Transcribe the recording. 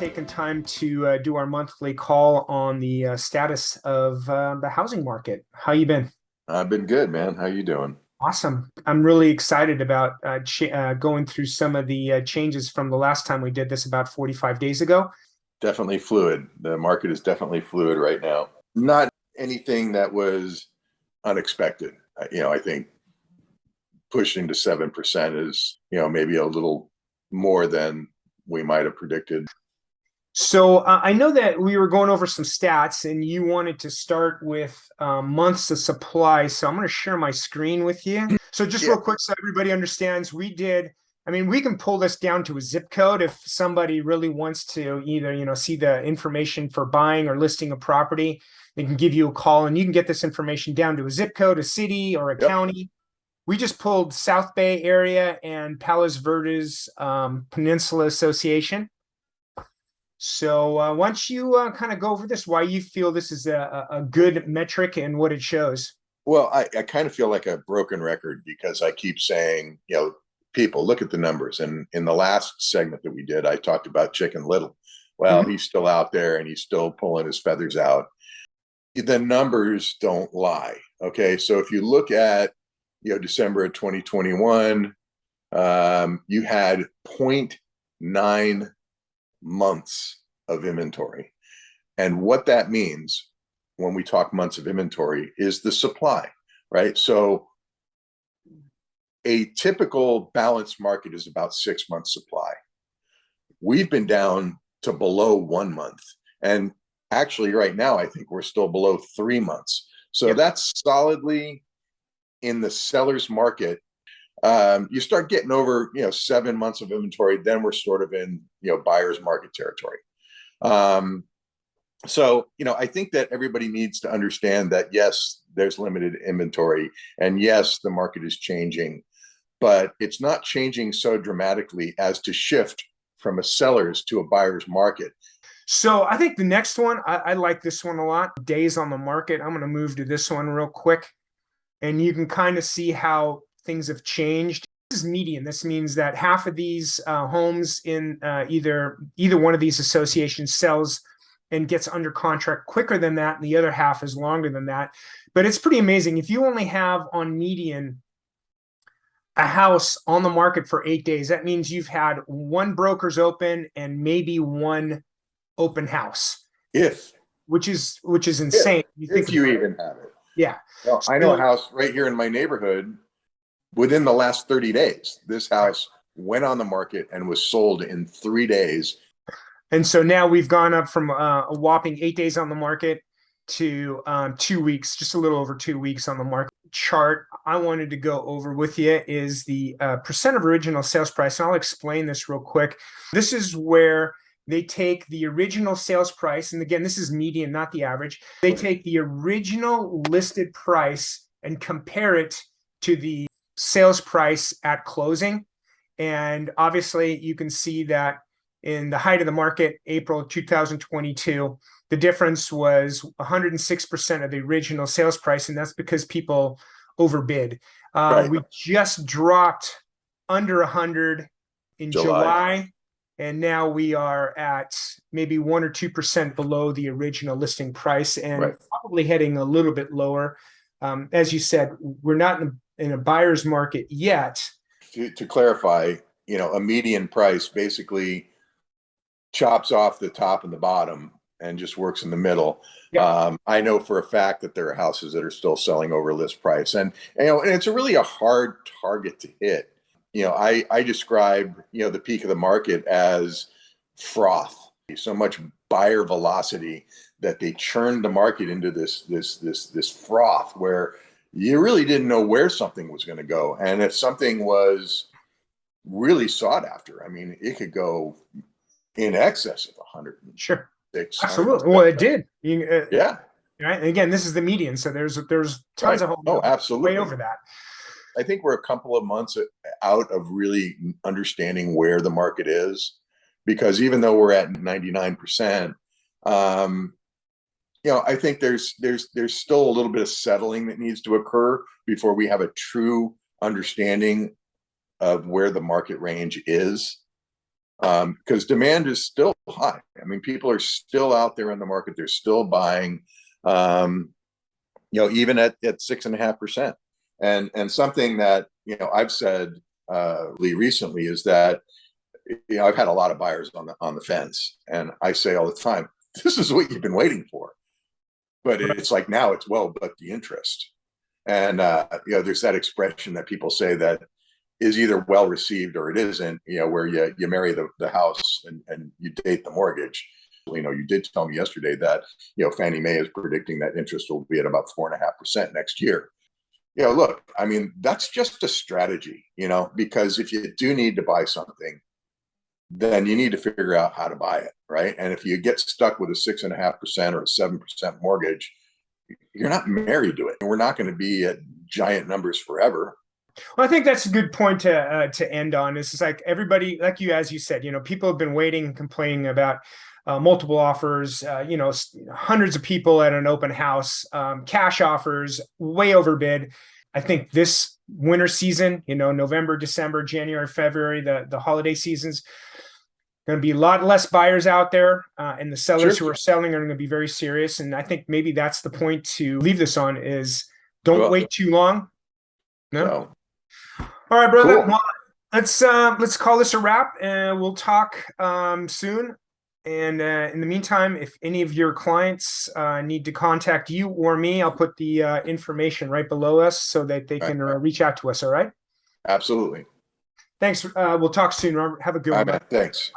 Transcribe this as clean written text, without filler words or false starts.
taking time to do our monthly call on the status of the housing market. How you been? I've been good, man. How you doing? Awesome. I'm really excited about ch going through some of the changes from the last time we did this about 45 days ago. Definitely fluid. The market is definitely fluid right now. Not anything that was unexpected. I think pushing to 7% is, maybe a little more than we might have predicted. So I know that we were going over some stats and you wanted to start with months of supply. So I'm going to share my screen with you. So just Yeah. real quick, so everybody understands, we can pull this down to a zip code if somebody really wants to either, see the information for buying or listing a property. They can give you a call and you can get this information down to a zip code, a city, or a Yep. county. We just pulled South Bay area and Palos Verdes Peninsula Association. So why don't you kind of go over this, why you feel this is a good metric and what it shows? Well, I kind of feel like a broken record because I keep saying, people look at the numbers. And in the last segment that we did, I talked about Chicken Little. Well, Mhm. he's still out there and he's still pulling his feathers out. The numbers don't lie. Okay. So if you look at, December of 2021, you had zero point 0.9 months of inventory. And what that means when we talk months of inventory is the supply, right? So a typical balanced market is about 6 months supply. We've been down to below 1 month. And actually, right now, I think we're still below 3 months. So Yep. that's solidly in the seller's market. You start getting over, 7 months of inventory, then we're sort of in, buyer's market territory. So, I think that everybody needs to understand that, yes, there's limited inventory, and yes, the market is changing, but it's not changing so dramatically as to shift from a seller's to a buyer's market. So I think the next one, I like this one a lot. Days on the market. I'm going to move to this one real quick, and you can kind of see how things have changed. This is median. This means that half of these homes in either one of these associations sells and gets under contract quicker than that, and the other half is longer than that. But it's pretty amazing. If you only have on median a house on the market for 8 days, that means you've had one broker's open and maybe one open house, If, which is if, insane. You think if you about it. even have it. Yeah. Well, I know a So, house right here in my neighborhood within the last 30 days. This house went on the market and was sold in 3 days. and so now we've gone up from a whopping 8 days on the market to 2 weeks, just a little over 2 weeks on the market. Chart I wanted to go over with you is the percent of original sales price. And I'll explain this real quick. This is where they take the original sales price, and again, this is median, not the average. They take the original listed price and compare it to the sales price at closing. And obviously, you can see that in the height of the market, April 2022, the difference was 106% of the original sales price, and that's because people overbid. Right. We just dropped under 100 in July. July, and now we are at maybe 1 or 2% below the original listing price, and Right. probably heading a little bit lower. As you said, we're not in a buyer's market yet. To clarify, a median price basically chops off the top and the bottom and just works in the middle. Yep. I know for a fact that there are houses that are still selling over list price, and it's really a hard target to hit. I describe the peak of the market as froth. So much buyer velocity that they churned the market into this froth where you really didn't know where something was going to go, and if something was really sought after, I mean, it could go in excess of 106, Sure. Absolutely. Well, it did. Yeah, Right. And again, this is the median, so there's tons right. of homes Oh, way absolutely. over that. I think we're a couple of months out of really understanding where the market is, because even though we're at 99%, I think there's still a little bit of settling that needs to occur before we have a true understanding of where the market range is. because demand is still high. I mean, people are still out there in the market. They're still buying, even at 6.5%. And something that, I've said recently is that, I've had a lot of buyers on the fence, and I say all the time, this is what you've been waiting for. But it's like now it's well but the interest. And there's that expression that people say that is either well received or it isn't, where you marry the house and you date the mortgage. You did tell me yesterday that, Fannie Mae is predicting that interest will be at about 4.5% next year. Look, I mean, that's just a strategy, because if you do need to buy something, then you need to figure out how to buy it, right? And if you get stuck with a 6.5% or a 7% mortgage, you're not married to it. We're not going to be at giant numbers forever. Well, I think that's a good point to end on. It's like everybody, like you, as you said, people have been waiting and complaining about multiple offers, hundreds of people at an open house, cash offers, way overbid. I think this winter season, November, December, January, February, the holiday seasons, going to be a lot less buyers out there, and the sellers who are selling are going to be very serious. And I think maybe that's the point to leave this on is don't wait too long. No. All right, brother. Cool. Well, let's call this a wrap, and we'll talk soon. And in the meantime, if any of your clients need to contact you or me, I'll put the information right below us so that they can reach out to us. All right. Absolutely. Thanks. We'll talk soon. Have a good one. Thanks.